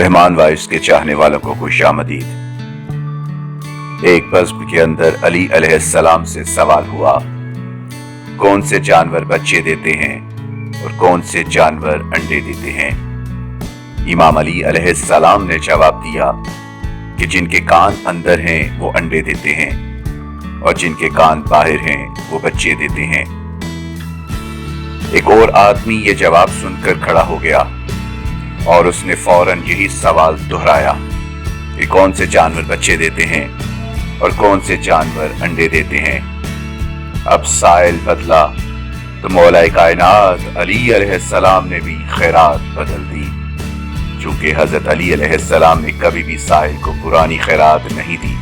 Rahman vice के चाहने वालों को खुशामदीद। एक बज़्म के अंदर अली अलैहिस्सलाम से सवाल हुआ, कौन से जानवर बच्चे देते हैं और कौन से जानवर अंडे देते हैं। इमाम अली अलैहिस्सलाम ने जवाब दिया कि जिनके कान अंदर हैं वो अंडे देते हैं और जिनके कान बाहर हैं वो बच्चे देते हैं। एक और आदमी ये जवाब सुनकर खड़ा हो गया और उसने फौरन यही सवाल दोहराया कि कौन से जानवर बच्चे देते हैं और कौन से जानवर अंडे देते हैं। अब साइल बदला तो मौला कायनात अली अलैहिस्सलाम ने भी खैरात बदल दी। चूंकि हजरत अली अलैहिस्सलाम ने कभी भी साइल को पुरानी खैरात नहीं दी,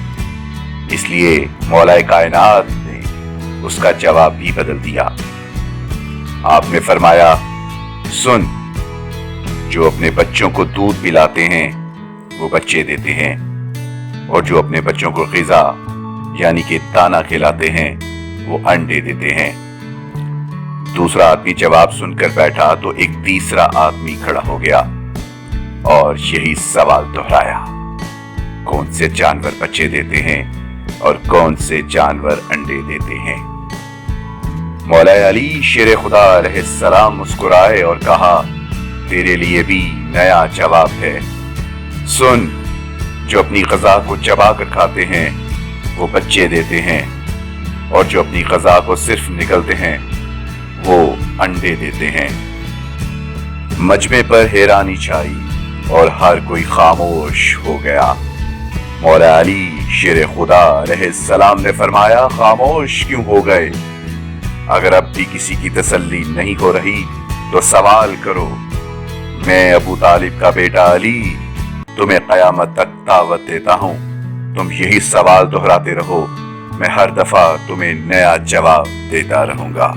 इसलिए मौला कायनात ने उसका जवाब भी बदल दिया। आपने फरमाया, सुन, जो अपने बच्चों को दूध पिलाते हैं वो बच्चे देते हैं और जो अपने बच्चों को ग़िज़ा यानी कि दाना खिलाते हैं वो अंडे देते हैं। दूसरा आदमी जवाब सुनकर बैठा तो एक तीसरा आदमी खड़ा हो गया और यही सवाल दोहराया, कौन से जानवर बच्चे देते हैं और कौन से जानवर अंडे देते हैं। मौला अली शेर खुदा अलैहिस्सलाम मुस्कुराए और कहा, तेरे लिए भी नया जवाब है। सुन, जो अपनी ग़िज़ा को चबा कर खाते हैं वो बच्चे देते हैं और जो अपनी ग़िज़ा को सिर्फ निगलते हैं वो अंडे देते हैं। मजमे पर हैरानी छाई और हर कोई खामोश हो गया। मौला अली शेर खुदा अलैहिस्सलाम ने फरमाया, खामोश क्यों हो गए? अगर अब भी किसी की तसल्ली नहीं हो रही तो सवाल करो। मैं अबू तालिब का बेटा अली तुम्हें क़यामत तक दावत देता हूँ, तुम यही सवाल दोहराते रहो, मैं हर दफा तुम्हें नया जवाब देता रहूंगा।